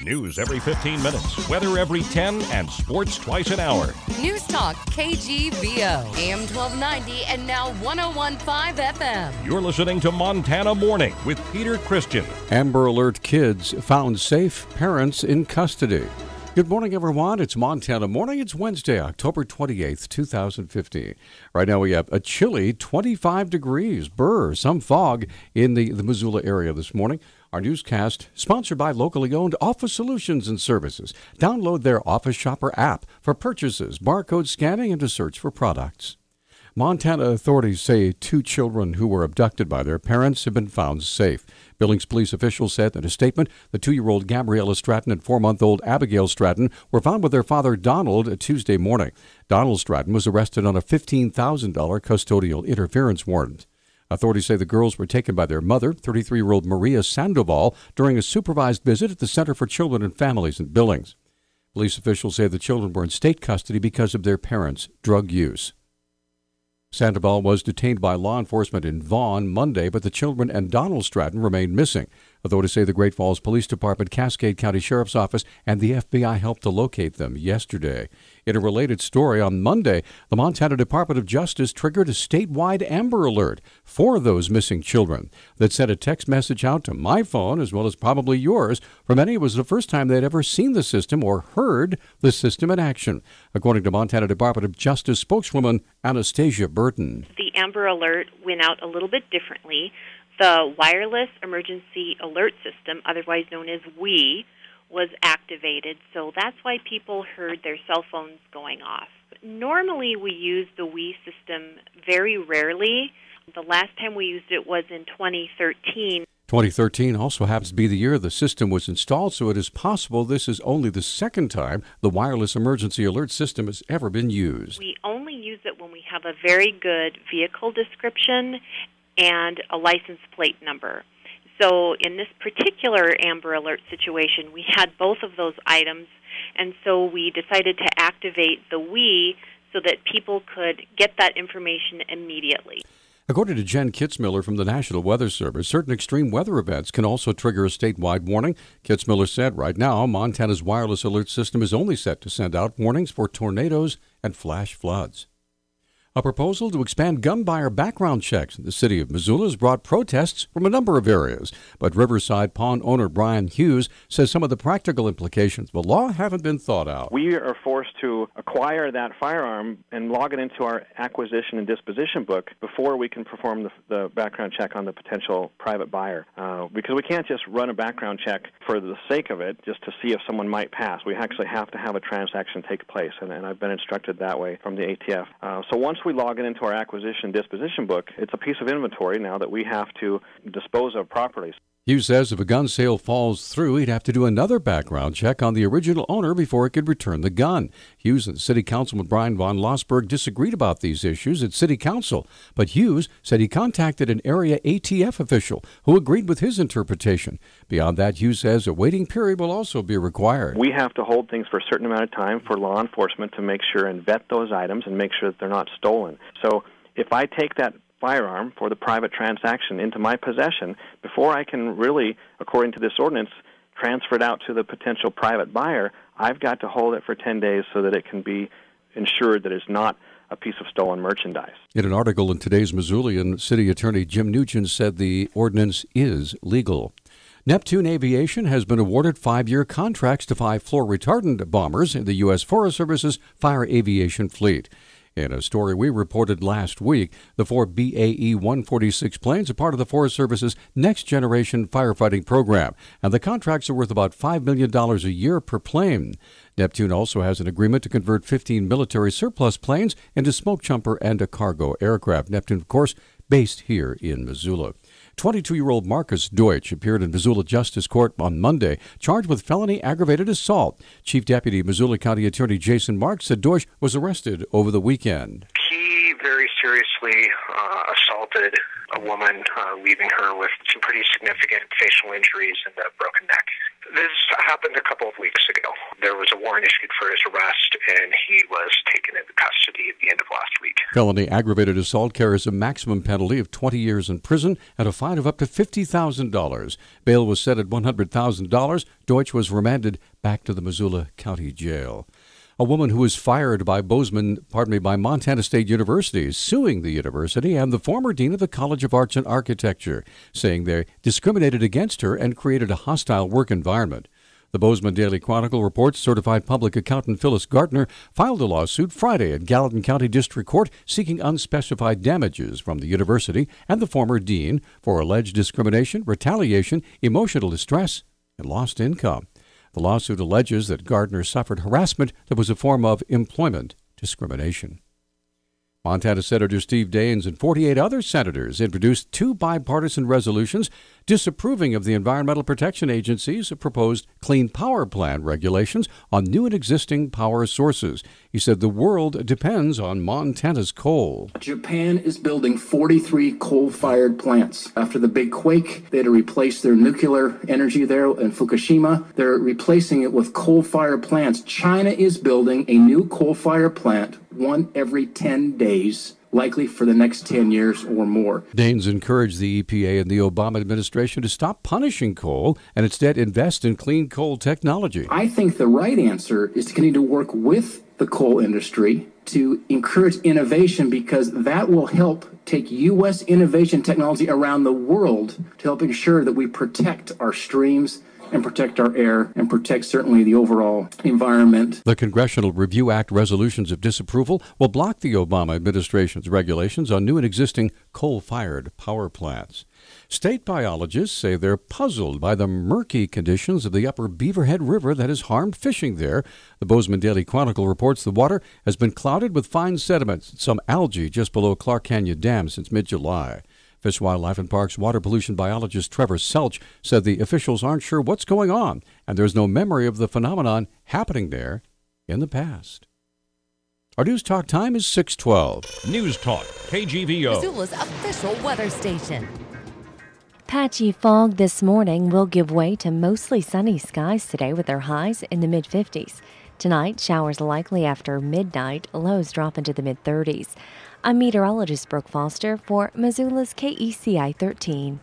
News every 15 minutes, weather every 10, and sports twice an hour. Newstalk KGVO, AM 1290 and now 101.5 FM. You're listening to Montana Morning with Peter Christian. Amber Alert kids found safe, parents in custody. Good morning, everyone. It's Montana Morning. It's Wednesday, October 28th, 2015. Right now we have a chilly 25 degrees, some fog in the Missoula area this morning. Our newscast sponsored by locally owned Office Solutions and Services. Download their Office Shopper app for purchases, barcode scanning, and to search for products. Montana authorities say 2 children who were abducted by their parents have been found safe. Billings police officials said in a statement the 2-year-old Gabriella Stratton and 4-month-old Abigail Stratton were found with their father Donald Tuesday morning. Donald Stratton was arrested on a $15,000 custodial interference warrant. Authorities say the girls were taken by their mother, 33-year-old Maria Sandoval, during a supervised visit at the Center for Children and Families in Billings. Police officials say the children were in state custody because of their parents' drug use. Sandoval was detained by law enforcement in Vaughan Monday, but the children and Donald Stratton remained missing. Authorities say the Great Falls Police Department, Cascade County Sheriff's Office, and the FBI helped to locate them yesterday. In a related story, on Monday, the Montana Department of Justice triggered a statewide Amber Alert for those missing children that sent a text message out to my phone, as well as probably yours. For many, it was the first time they'd ever seen the system or heard the system in action, according to Montana Department of Justice spokeswoman Anastasia Burton. The Amber Alert went out a little bit differently. The Wireless Emergency Alert System, otherwise known as WE, was activated, so that's why people heard their cell phones going off. Normally we use the WE system very rarely. The last time we used it was in 2013. 2013 also happens to be the year the system was installed, so it is possible this is only the second time the Wireless Emergency Alert System has ever been used. We only use it when we have a very good vehicle description and a license plate number. So in this particular Amber Alert situation, we had both of those items, and so we decided to activate the WE so that people could get that information immediately. According to Jen Kitzmiller from the National Weather Service, certain extreme weather events can also trigger a statewide warning. Kitzmiller said right now, Montana's wireless alert system is only set to send out warnings for tornadoes and flash floods. A proposal to expand gun buyer background checks in the city of Missoula has brought protests from a number of areas. But Riverside Pawn owner Brian Hughes says some of the practical implications of the law haven't been thought out. We are forced to acquire that firearm and log it into our acquisition and disposition book before we can perform the background check on the potential private buyer. Because we can't just run a background check for the sake of it, just to see if someone might pass. We actually have to have a transaction take place, and I've been instructed that way from the ATF. So once we log it into our acquisition disposition book, it's a piece of inventory now that we have to dispose of properly. Hughes says if a gun sale falls through, he'd have to do another background check on the original owner before he could return the gun. Hughes and City Councilman Brian von Lossberg disagreed about these issues at City Council, but Hughes said he contacted an area ATF official who agreed with his interpretation. Beyond that, Hughes says a waiting period will also be required. We have to hold things for a certain amount of time for law enforcement to make sure and vet those items and make sure that they're not stolen. So if I take that firearm for the private transaction into my possession, before I can really, according to this ordinance, transfer it out to the potential private buyer, I've got to hold it for 10 days so that it can be ensured that it's not a piece of stolen merchandise. In an article in today's Missoulian, City Attorney Jim Nugent said the ordinance is legal. Neptune Aviation has been awarded 5-year contracts to 5 floor retardant bombers in the U.S. Forest Service's fire aviation fleet. In a story we reported last week, the 4 BAE-146 planes are part of the Forest Service's next-generation firefighting program, and the contracts are worth about $5 million a year per plane. Neptune also has an agreement to convert 15 military surplus planes into smoke jumper and a cargo aircraft. Neptune, of course, based here in Missoula. 22-year-old Marcus Deutsch appeared in Missoula Justice Court on Monday, charged with felony aggravated assault. Chief Deputy Missoula County Attorney Jason Marks said Deutsch was arrested over the weekend. He very seriously assaulted a woman, leaving her with some pretty significant facial injuries and a broken neck. This happened a couple of weeks ago. There was a warrant issued for his arrest, and he was taken into custody at the end of last week. Felony aggravated assault carries a maximum penalty of 20 years in prison and a fine of up to $50,000. Bail was set at $100,000. Deutsch was remanded back to the Missoula County Jail. A woman who was fired by Montana State University is suing the university and the former dean of the College of Arts and Architecture, saying they discriminated against her and created a hostile work environment. The Bozeman Daily Chronicle reports certified public accountant Phyllis Gartner filed a lawsuit Friday at Gallatin County District Court seeking unspecified damages from the university and the former dean for alleged discrimination, retaliation, emotional distress, and lost income. The lawsuit alleges that Gardner suffered harassment that was a form of employment discrimination. Montana Senator Steve Daines and 48 other senators introduced 2 bipartisan resolutions disapproving of the Environmental Protection Agency's proposed Clean Power Plan regulations on new and existing power sources. He said the world depends on Montana's coal. Japan is building 43 coal-fired plants. After the big quake, they had to replace their nuclear energy there in Fukushima. They're replacing it with coal-fired plants. China is building a new coal-fired plant, one every 10 days, likely for the next 10 years or more. Daines encouraged the EPA and the Obama administration to stop punishing coal and instead invest in clean coal technology. I think the right answer is to continue to work with the coal industry to encourage innovation, because that will help take U.S. innovation technology around the world to help ensure that we protect our streams and protect our air and protect certainly the overall environment. The Congressional Review Act resolutions of disapproval will block the Obama administration's regulations on new and existing coal-fired power plants. State biologists say they're puzzled by the murky conditions of the upper Beaverhead River that has harmed fishing there. The Bozeman Daily Chronicle reports the water has been clouded with fine sediments and some algae just below Clark Canyon Dam since mid-July. Fish, Wildlife and Parks water pollution biologist Trevor Selch said the officials aren't sure what's going on, and there's no memory of the phenomenon happening there in the past. Our News Talk time is 6:12. Newstalk, KGVO. Missoula's official weather station. Patchy fog this morning will give way to mostly sunny skies today with their highs in the mid-50s. Tonight, showers likely after midnight, lows drop into the mid-30s. I'm meteorologist Brooke Foster for Missoula's KECI 13.